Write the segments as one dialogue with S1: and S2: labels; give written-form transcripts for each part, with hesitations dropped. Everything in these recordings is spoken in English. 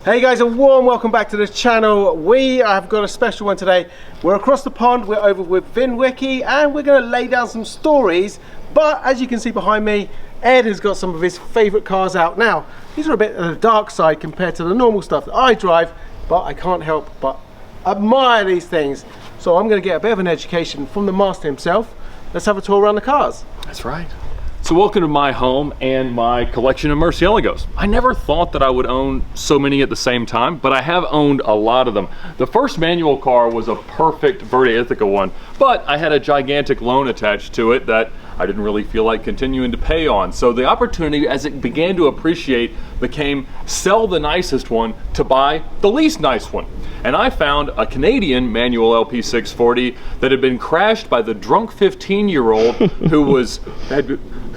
S1: Hey guys, a warm welcome back to the channel. We have got a special one today. We're across the pond, we're over with VinWiki, and we're going to lay down some stories. But as you can see behind me, Ed has got some of his favourite cars out. Now, these are a bit on the dark side compared to the normal stuff that I drive, but I can't help but admire these things. So I'm going to get a bit of an education from the master himself. Let's have a tour around the cars.
S2: That's right. So welcome to my home and my collection of Murcielagos. I never thought that I would own so many at the same time, but I have owned a lot of them. The first manual car was a perfect Verde Ithaca one, but I had a gigantic loan attached to it that I didn't really feel like continuing to pay on. So the opportunity, as it began to appreciate, became sell the nicest one to buy the least nice one. And I found a Canadian manual LP640 that had been crashed by the drunk 15-year-old who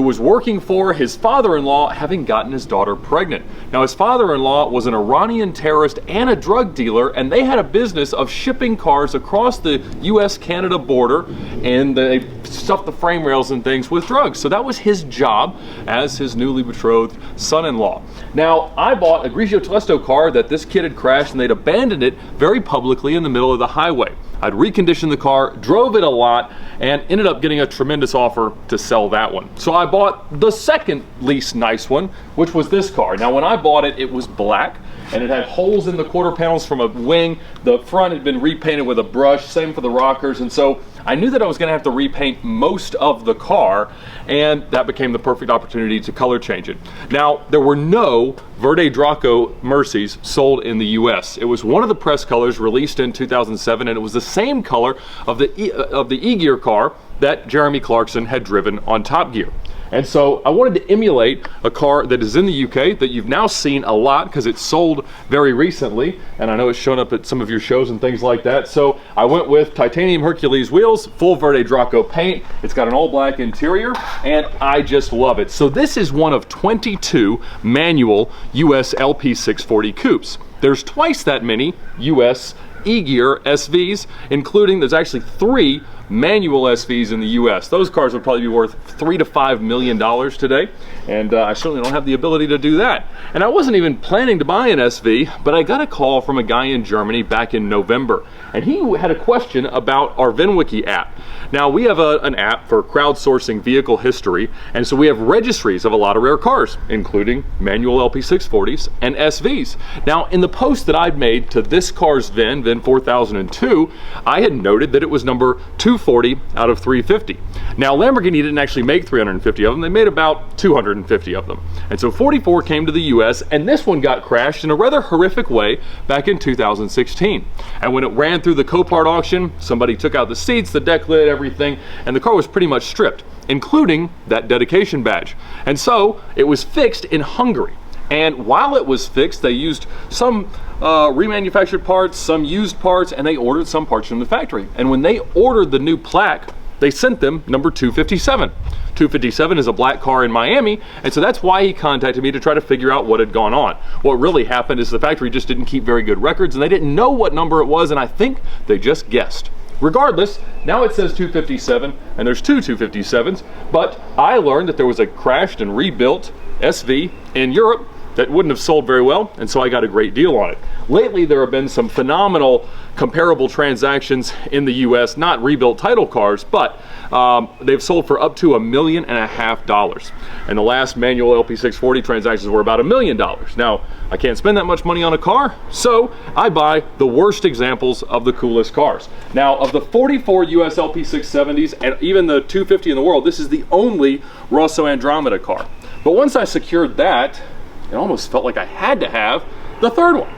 S2: was working for his father-in-law, having gotten his daughter pregnant. Now, his father-in-law was an Iranian terrorist and a drug dealer, and they had a business of shipping cars across the US-Canada border, and they stuffed the frame rails and things with drugs. So that was his job as his newly betrothed son-in-law. Now, I bought a Grigio Telesto car that this kid had crashed, and they'd abandoned it very publicly in the middle of the highway. I'd reconditioned the car, drove it a lot, and ended up getting a tremendous offer to sell that one. So I bought the second least nice one, which was this car. Now, when I bought it, it was black, and it had holes in the quarter panels from a wing. The front had been repainted with a brush, same for the rockers, and so I knew that I was gonna have to repaint most of the car, and that became the perfect opportunity to color change it. Now, there were no Verde Draco Mercies sold in the US. It was one of the press colors released in 2007, and it was the same color of the E-Gear car that Jeremy Clarkson had driven on Top Gear. And so I wanted to emulate a car that is in the UK that you've now seen a lot because it's sold very recently, and I know it's shown up at some of your shows and things like that. So I went with titanium Hercules wheels, full Verde Draco paint. It's got an all black interior, and I just love it. So this is one of 22 manual US LP640 coupes. There's twice that many US E-Gear SVs, including there's actually 3 manual SVs in the US. Those cars would probably be worth $3 to $5 million today, and I certainly don't have the ability to do that. And I wasn't even planning to buy an SV, but I got a call from a guy in Germany back in November, and he had a question about our VinWiki app. Now, we have an app for crowdsourcing vehicle history, and so we have registries of a lot of rare cars, including manual LP640s and SVs. Now, in the post that I'd made to this car's VIN 4002, I had noted that it was number 240 out of 350. Now, Lamborghini didn't actually make 350 of them, they made about 250 of them. And so 44 came to the US, and this one got crashed in a rather horrific way back in 2016. And when it ran through the Copart auction, somebody took out the seats, the deck lid, everything, and the car was pretty much stripped, including that dedication badge. And so it was fixed in Hungary. And while it was fixed, they used some remanufactured parts, some used parts, and they ordered some parts from the factory. And when they ordered the new plaque, they sent them number 257. 257 is a black car in Miami, and so that's why he contacted me to try to figure out what had gone on. What really happened is the factory just didn't keep very good records, and they didn't know what number it was, and I think they just guessed. Regardless, now it says 257, and there's 2 257s, but I learned that there was a crashed and rebuilt SV in Europe that wouldn't have sold very well, and so I got a great deal on it. Lately, there have been some phenomenal comparable transactions in the US, not rebuilt title cars, but they've sold for up to $1.5 million. And the last manual LP640 transactions were about $1 million. Now, I can't spend that much money on a car, so I buy the worst examples of the coolest cars. Now, of the 44 US LP670s, and even the 250 in the world, this is the only Rosso Andromeda car. But once I secured that, it almost felt like I had to have the third one.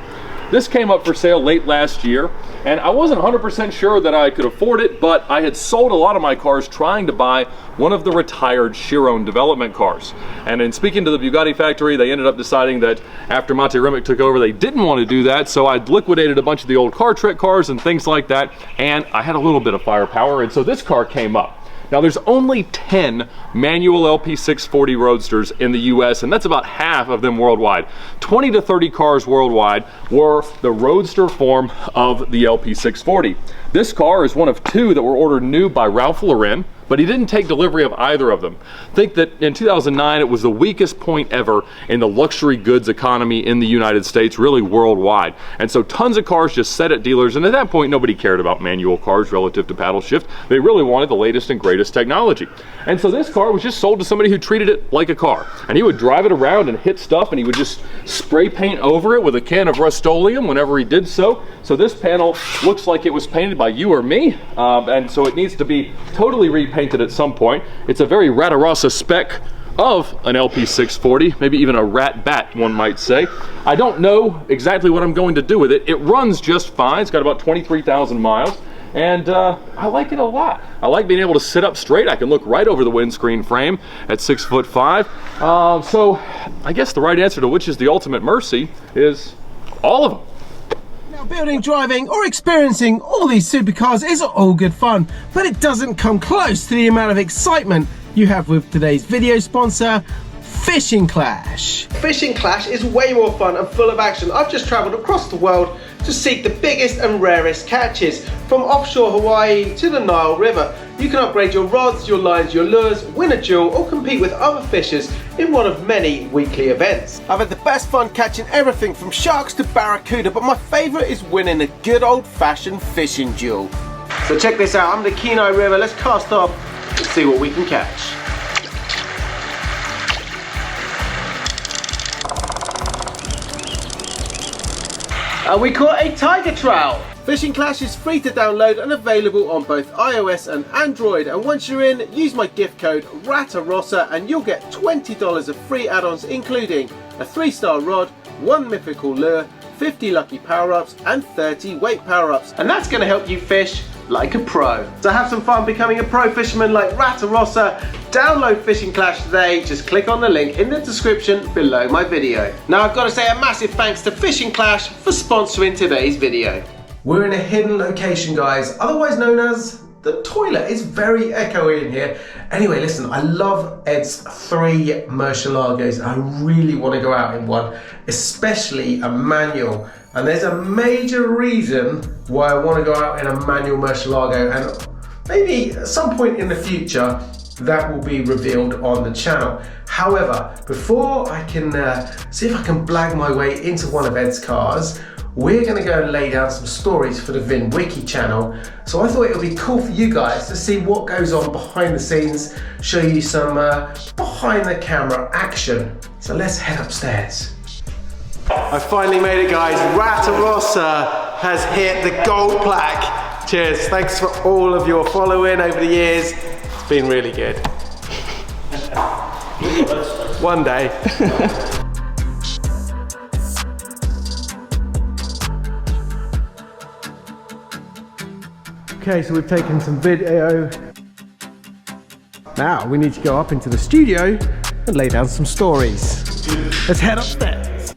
S2: This came up for sale late last year, and I wasn't 100% sure that I could afford it, but I had sold a lot of my cars trying to buy one of the retired Chiron development cars. And in speaking to the Bugatti factory, they ended up deciding that after Mate Remick took over, they didn't want to do that, so I'd liquidated a bunch of the old car trick cars and things like that, and I had a little bit of firepower, and so this car came up. Now, there's only 10 manual LP640 Roadsters in the US, and that's about half of them worldwide. 20 to 30 cars worldwide were the Roadster form of the LP640. This car is one of 2 that were ordered new by Ralph Lauren, but he didn't take delivery of either of them. Think that in 2009 it was the weakest point ever in the luxury goods economy in the United States, really worldwide. And so tons of cars just sat at dealers, and at that point nobody cared about manual cars relative to paddle shift. They really wanted the latest and greatest technology. And so this car was just sold to somebody who treated it like a car. And he would drive it around and hit stuff, and he would just spray paint over it with a can of Rust-Oleum whenever he did so. So this panel looks like it was painted by you or me, and so it needs to be totally repainted at some point. It's a very Ratarossa spec of an LP640, maybe even a rat bat, one might say. I don't know exactly what I'm going to do with it. It runs just fine. It's got about 23,000 miles. And I like it a lot. I like being able to sit up straight. I can look right over the windscreen frame at 6'5". So I guess the right answer to which is the ultimate Mercy is all of them.
S1: Now, building, driving, or experiencing all these supercars is all good fun, but it doesn't come close to the amount of excitement you have with today's video sponsor, Fishing Clash. Fishing Clash is way more fun and full of action. I've just travelled across the world to seek the biggest and rarest catches. From offshore Hawaii to the Nile River, you can upgrade your rods, your lines, your lures, win a duel, or compete with other fishers in one of many weekly events. I've had the best fun catching everything from sharks to barracuda, but my favourite is winning a good old-fashioned fishing duel. So check this out, I'm in the Kenai River, let's cast off and see what we can catch. And we caught a tiger trout. Fishing Clash is free to download and available on both iOS and Android. And once you're in, use my gift code Ratarossa and you'll get $20 of free add-ons, including a 3-star rod, 1 mythical lure, 50 lucky power-ups and 30 weight power-ups. And that's going to help you fish like a pro. So have some fun becoming a pro fisherman like Ratarossa. Download Fishing Clash today. Just click on the link in the description below my video. Now I've got to say a massive thanks to Fishing Clash for sponsoring today's video. We're in a hidden location, guys, otherwise known as the toilet. It's very echoey in here. Anyway, listen, I love Ed's 3 Murcielagos. I really want to go out in one, especially a manual. And there's a major reason why I want to go out in a manual Murcielago, and maybe at some point in the future that will be revealed on the channel. However, before I can see if I can blag my way into one of Ed's cars, we're going to go and lay down some stories for the VinWiki channel. So I thought it would be cool for you guys to see what goes on behind the scenes, show you some behind the camera action. So let's head upstairs. I finally made it, guys. Ratarossa has hit the gold plaque. Cheers. Thanks for all of your following over the years. It's been really good. One day. Okay, so we've taken some video. Now we need to go up into the studio and lay down some stories. Let's head upstairs.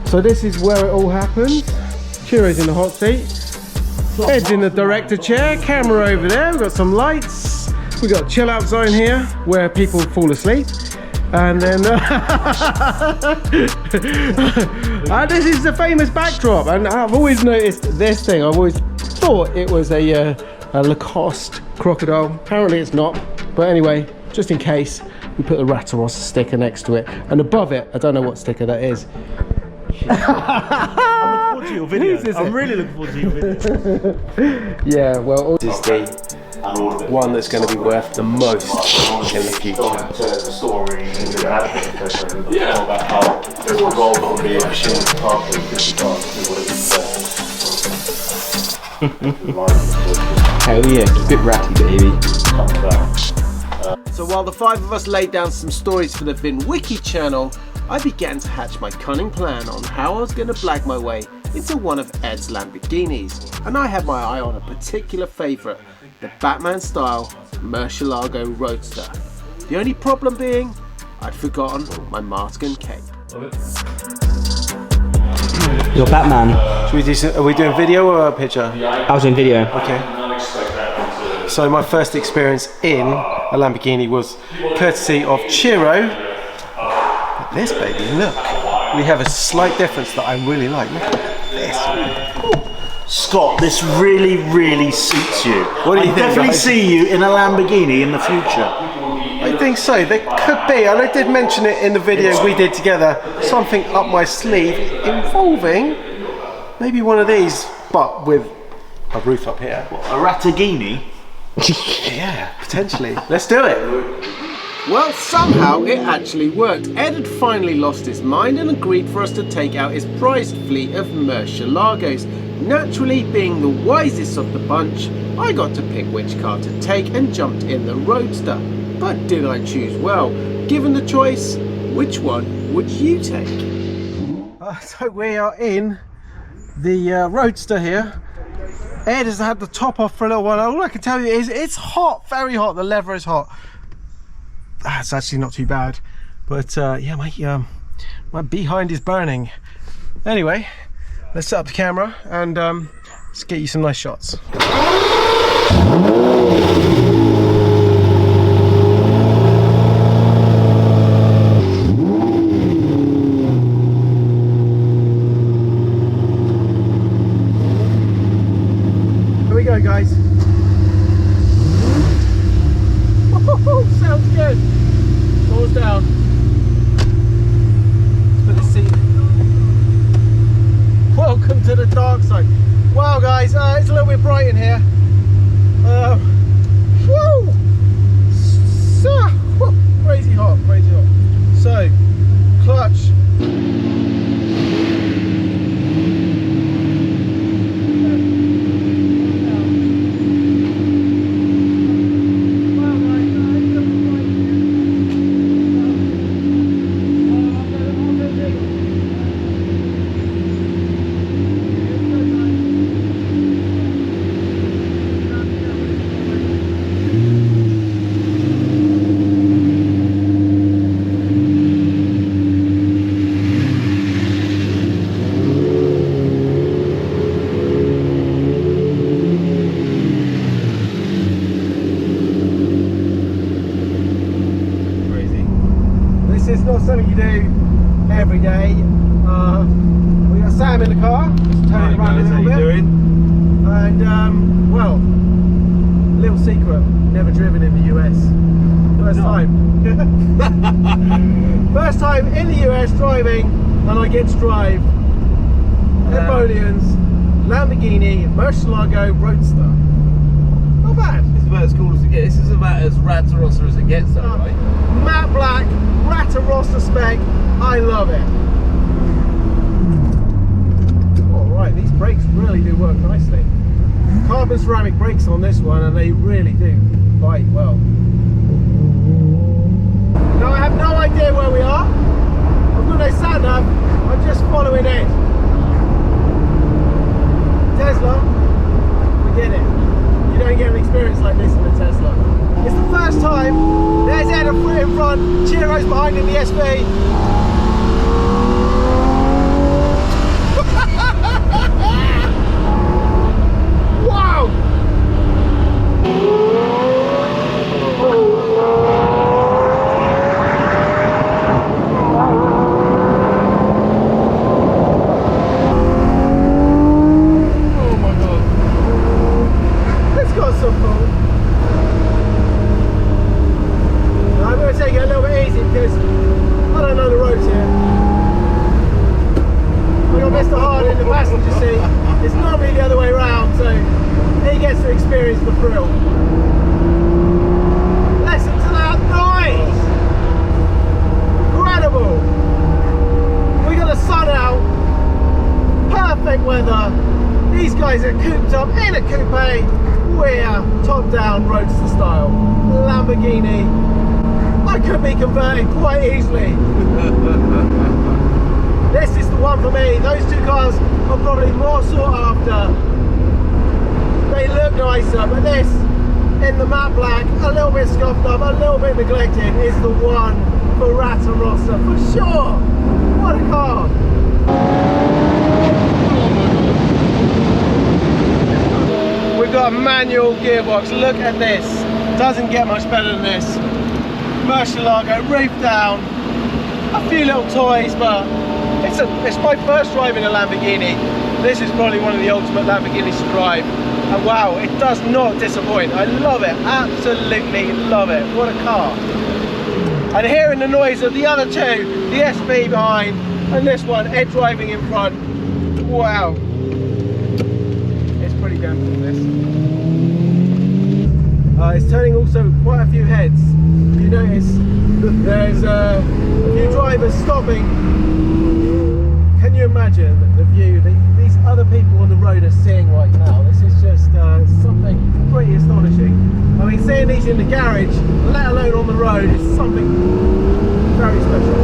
S1: So this is where it all happens. Chiro's in the hot seat. Ed's in the director chair, camera over there, we've got some lights. We've got a chill out zone here where people fall asleep. And then this is the famous backdrop. And I've always noticed this thing. I've always thought it was a Lacoste crocodile. Apparently it's not. But anyway, just in case, we put the Ratarossa sticker next to it. And above it, I don't know what sticker that is.
S3: I'm looking forward to your video. I'm really looking forward to your video.
S1: Yeah, well, this is the one that's going to be worth the most in the future.
S2: Yeah.
S4: About how it evolved from being a shit car to 50 cars to what it is today.
S3: Hell yeah, keep it ratty, baby.
S1: So while the 5 of us laid down some stories for the VinWiki channel, I began to hatch my cunning plan on how I was going to blag my way into one of Ed's Lamborghinis. And I had my eye on a particular favourite, the Batman style Murcielago Roadster. The only problem being, I'd forgotten my mask and cape.
S3: You're Batman.
S1: Are we doing video or a picture?
S3: I was in video.
S1: Okay. So my first experience in a Lamborghini was courtesy of Chiro. this baby, look. We have a slight difference that I really like. Look at this.
S3: Scott, this really, really suits you.
S1: What do you think,
S3: definitely
S1: guys?
S3: see you in a Lamborghini in the future.
S1: I think so. There could be, and I did mention it in the video we did together, something up my sleeve involving maybe one of these, but with a roof up here.
S3: A Ratarossa?
S1: Yeah, potentially. Let's do it. Well, somehow it actually worked. Ed had finally lost his mind and agreed for us to take out his prized fleet of Murcielagos. Naturally, being the wisest of the bunch, I got to pick which car to take and jumped in the Roadster. But did I choose well? Given the choice, which one would you take? So we are in the Roadster here. Ed has had the top off for a little while. All I can tell you is it's hot, very hot. The leather is hot. That's actually not too bad, but yeah, my behind is burning. Anyway, let's set up the camera and let's get you some nice shots. Here we go, guys. Sounds good. Doors down. Let's put this seat. Welcome to the dark side. Wow, guys, it's a little bit bright in here. Whew. Crazy hot, crazy hot. So, clutch. It's not something you do every day. We got Sam in the car, just turning around a little bit. And well, little secret, never driven in the US. First time. First time in the US driving, and I get to drive Napoleon's Lamborghini Murcielago Roadster. Not bad.
S5: This is about as cool as it gets. This is about as Ratarossa as it gets, though, right?
S1: Matte black, Ratarossa spec. I love it. Alright, these brakes really do work nicely. Carbon ceramic brakes on this one, and they really do bite well. Now I have no idea where we are. I've got no sat nav. I'm just following Ed. Tesla, we get it. You don't get an experience like this in a Tesla. It's the first time. There's Ed in front, Chiro's behind in the SV. Wow! Oh my god. It's got some pull. I'm going to take it a little bit easy because I don't know the roads here. We've got Mr. Hard in the passenger seat. It's normally the other way around, so he gets to experience the thrill. Listen to that noise! Incredible! We got the sun out, perfect weather. These guys are cooped up in a coupe. We're top down Roadster style. Lamborghini. I could be converted quite easily. This is the one for me. Those two cars are probably more sought after. They look nicer, but this, in the matte black, a little bit scuffed up, a little bit neglected, is the one for Ratarossa, for sure. What a car. We've got a manual gearbox. Look at this. Doesn't get much better than this. Murcielago, roof down. a few little toys, but it's my first drive in a Lamborghini. This is probably one of the ultimate Lamborghinis to drive. And wow, it does not disappoint. I love it, absolutely love it. What a car. And hearing the noise of the other two, the SV behind, and this one, Ed driving in front. Wow. It's pretty damn cool, this. It's turning also quite a few heads. You notice there's a few drivers stopping. Can you imagine the view these other people on the road are seeing right now? This is just something pretty astonishing. I mean, seeing these in the garage, let alone on the road, is something very special.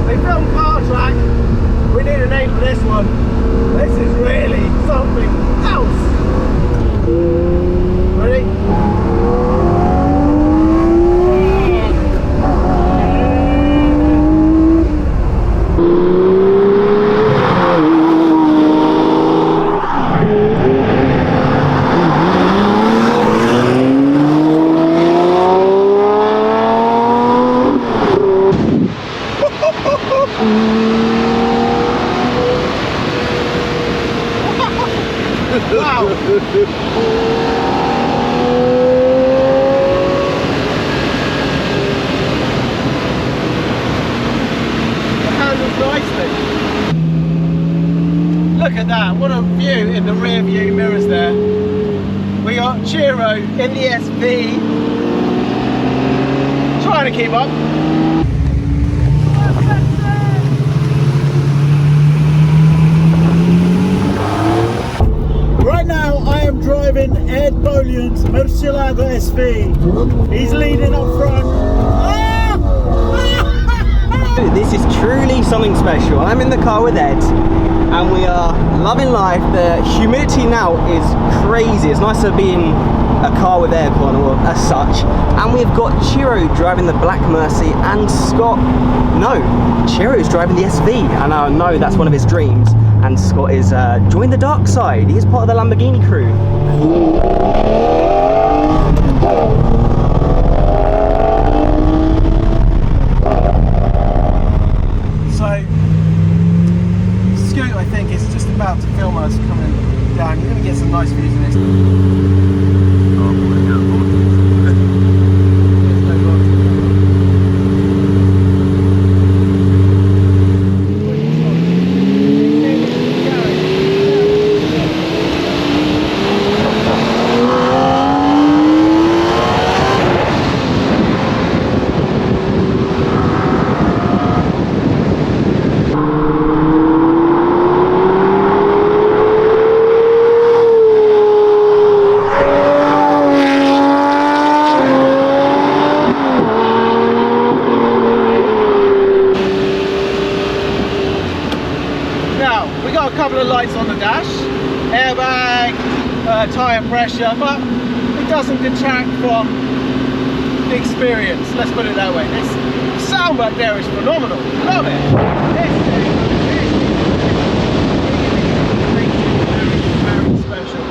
S1: They filmed Car Track. We need a name for this one. This is really something else. Ready? Wow! The handles nicely. Look at that, what a view in the rear view mirrors there. We got Chiro in the SV. Trying to keep up.
S3: Right now I am driving Ed Boleyn's Murcielago SV. He's leading up front.
S6: This is truly something special. I'm in the car with Ed and we are loving life. The humidity now is crazy. It's nice to be in a car with aircon or as such. And we've got Chiro driving the Black Mercy and Scott, no, Chiro's driving the SV, and I know that's one of his dreams. And Scott is joined the dark side. He is part of the Lamborghini crew.
S1: So, Scoot, I think, is just about to film us coming down. You're going to get some nice views of this. Couple of lights on the dash, airbag, tyre pressure, but it doesn't detract from the experience, let's put it that way. This sound back there is phenomenal, love it. This is very special.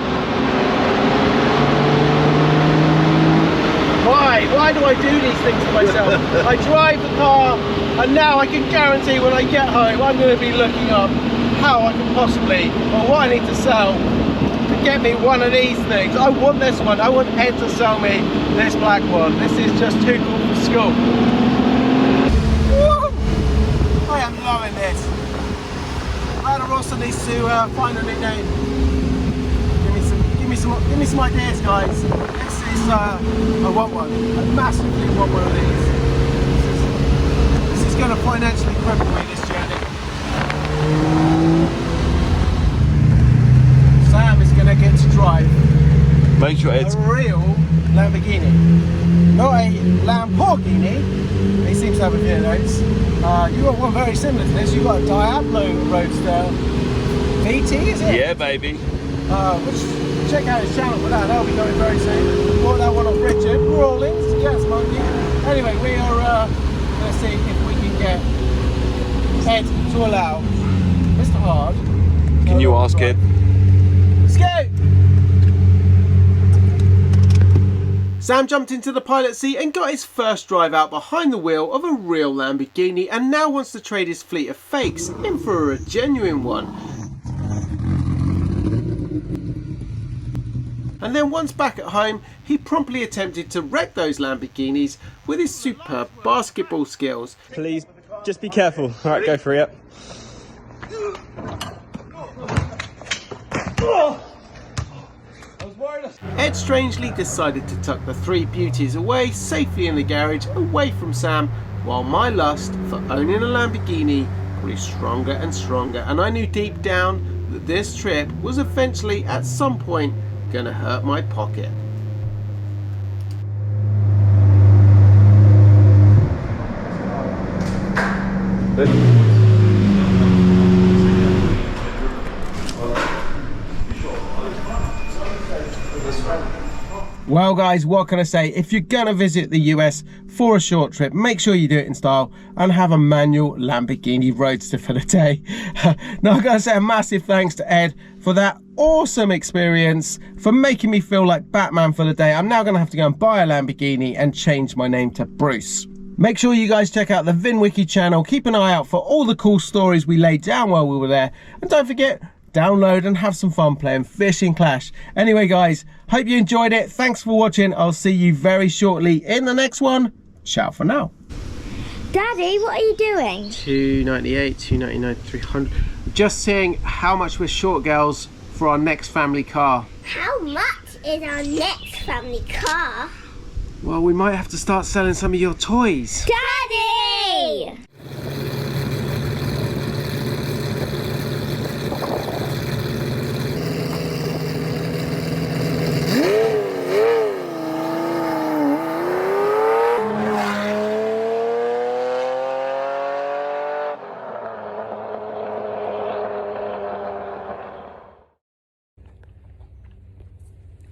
S1: Why do I do these things to myself? I drive the car and now I can guarantee when I get home I'm going to be looking up how I can possibly, or what I need to sell to get me one of these things. I want this one. I want Ed to sell me this black one. This is just too cool for school. Woo! I am loving this. Ratarossa needs to find a new name. Give me some ideas, guys. This is I want one. I massively want one of these. This is going to financially cripple me this journey. Sam is going to get to drive
S2: Make sure it's
S1: a real Lamborghini, not a Lamborghini. He seems to have a few notes. You got one very similar to this. You got a Diablo Roadster VT, is it?
S2: yeah, baby.
S1: Which check out his channel for that. That'll be going very soon. Bought that one off Richard Rawlins. Yes, monkey. Anyway, we are going to see if we can get Ed to allow Mr. Hard.
S2: Can you ask Ed?
S1: Scoot! Sam jumped into the pilot seat and got his first drive out behind the wheel of a real Lamborghini, and now wants to trade his fleet of fakes in for a genuine one. And then once back at home, he promptly attempted to wreck those Lamborghinis with his superb basketball skills.
S6: Please, just be careful. All right, go for it.
S1: Ed strangely decided to tuck the three beauties away safely in the garage, away from Sam, while my lust for owning a Lamborghini grew stronger and stronger, and I knew deep down that this trip was eventually at some point gonna hurt my pocket. Well guys, what can I say? If you're gonna visit the US for a short trip, make sure you do it in style and have a manual Lamborghini Roadster for the day. Now I gotta say a massive thanks to Ed for that awesome experience, for making me feel like Batman for the day. I'm now gonna have to go and buy a Lamborghini and change my name to Bruce. Make sure you guys check out the VinWiki channel. Keep an eye out for all the cool stories we laid down while we were there. And don't forget, download and have some fun playing Fishing Clash. Anyway guys, hope you enjoyed it. Thanks for watching. I'll see you very shortly in the next one. Ciao for now.
S7: Daddy, what are you doing?
S1: $2.98, $2.99, $300. Just seeing how much we're short, girls, for our next family car.
S7: How much is our next family car?
S1: Well, we might have to start selling some of your toys.
S7: Daddy!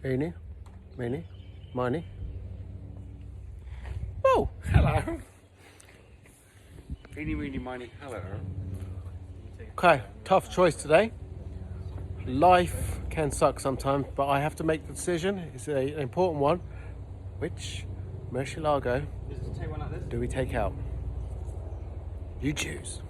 S1: Eeny, meeny, miny.
S8: Oh, hello. Eeny, meeny, miny, hello.
S1: Okay, tough choice today. Life can suck sometimes, but I have to make the decision. It's an important one. Which Murcielago do we take out? You choose.